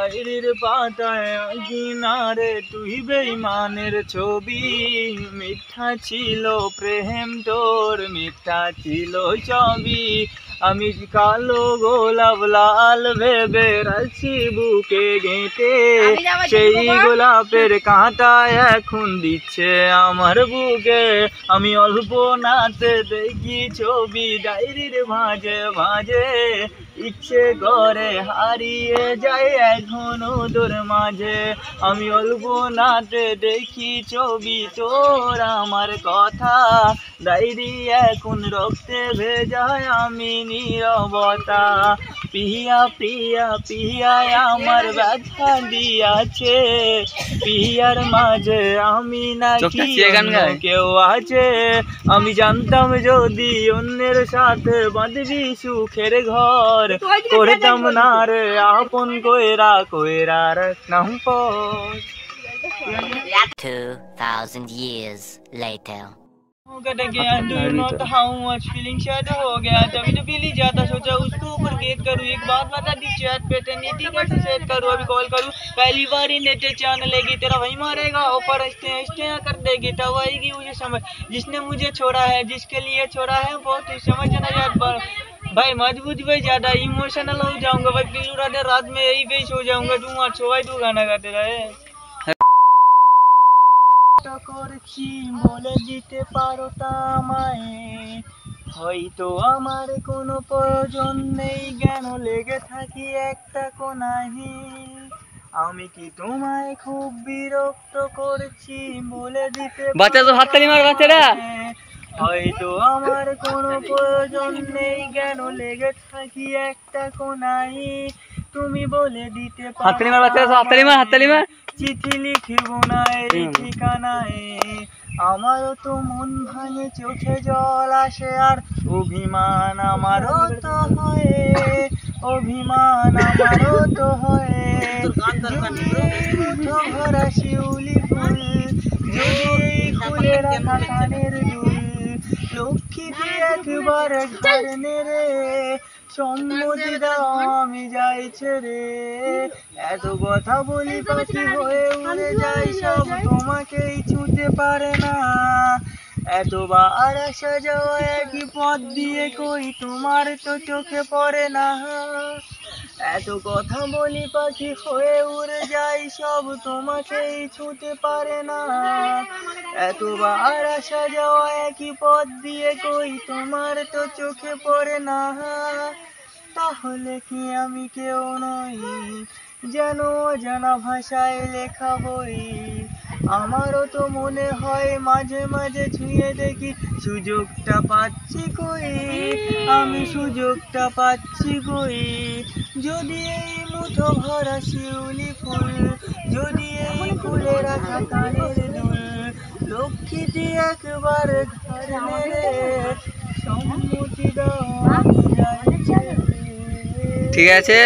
ডায়েরির পাতায় কিনারে তুই বেঈমানের ছবি। মিথ্যা ছিল প্রেম তোর, মিথ্যা ছিল সবই। আমি কালো গোলাপ লাল ভেবে রাখছি বুকে গেঁথে, সেই গোলাপের কাঁটা এখন দিচ্ছে আমার বুকে। আমি অল্প নাতে দেখি ছবি ডায়েরির মাঝে মাঝে, ইচ্ছে করে হারিয়ে যায় এখনো তোর মাঝে। আমি অল্প নাতে দেখি ছবি তোর আমার কথা, ডায়েরি এখন রক্তে ভেজায় আমি নীরবতা। পিয়া পিয়া পিয়ায় আমার ব্যথা দিয়াছে, পিয়ার মাঝে আমি নাকি কেউ আছে। আমি জানতাম যদি অন্যের সাথে বাঁধবি সুখের ঘর, করতাম না রে আপন কইরা কইরা রাখতাম পর। 2000 years later. गया do not how much feeling शायद हो गया तभी तो पीली जाता, सोचा उसको ऊपर गेट करूँ। एक बात बता दी चैट पे टेनिटी कैसे सेट करूँ, अभी कॉल करूँ पहली बार ही नेट चान लेगी तेरा वही मारेगा ऑफर हंसते कर देगी तब आएगी मुझे समझ। जिसने मुझे छोड़ा है जिसके लिए छोड़ा है बहुत ही समझ ना यार पर भाई मजबूत भाई ज्यादा इमोशनल हो जाऊंगा भाई, पिल्लू रात में यही पे सो जाऊंगा। तू आज सोवाई तू गाना गाते रहे করছি বলে দিতে পারো তা আমায়, হয়তো আমার কোনো প্রয়োজন নেই জ্ঞান লেগে থাকি একটা কোনায়। আমি কি তোমায় খুব বিরক্ত করছি বলে দিতে বাচ্চা তো হাততালি মার বাচ্চারা। হয়তো আমার কোনো প্রয়োজন নেই জ্ঞান লেগে থাকি একটা কোনায়, তুমি বলে দিতে পারো চিঠি লিখিব না এই ঠিকানায়। আমারও তো মন ভাঙে চোখে জল আসে আর অভিমান আমারও তো হয়, অভিমান আমারও তো হয়। ভরা শিউলি ফুল যদি এই ফুলে রাখা কানের দুল, লক্ষ্মী দিয়ে একবার ঘর নেড়ে সম্মতি দাও আমি যাই ছেড়ে। এত কথা বলি পাখি হয়ে উড়ে যাই সব তোমাকেই ছুঁতে পারে না। এতবার আসা যাওয়া একই পথ দিয়ে কই তোমার তো চোখে পড়ে না। এত কথা বলি পাখি হয়ে উড়ে যাই সব তোমাকেই ছুঁতে পারে না। এতবার আসা যাওয়া একই পথ দিয়ে কই তোমার তো চোখে পড়ে না। তাহলে কি আমি কেউ নই যেন অজানা ভাষায় লেখা বই? আমারও তো মনে হয় মাঝে মাঝে ছুঁয়ে দেখি সুযোগটা পাচ্ছি কই, আমি সুযোগটা পাচ্ছি কই। যদি এই মুঠো ভরা শিউলি ফুল, যদি এই ফুলে রাখা কানের দুল, লক্ষ্মীটি একবার ঘর নেড়ে সম্মতি দাও আমি যাই ছেড়ে। ঠিক আছে।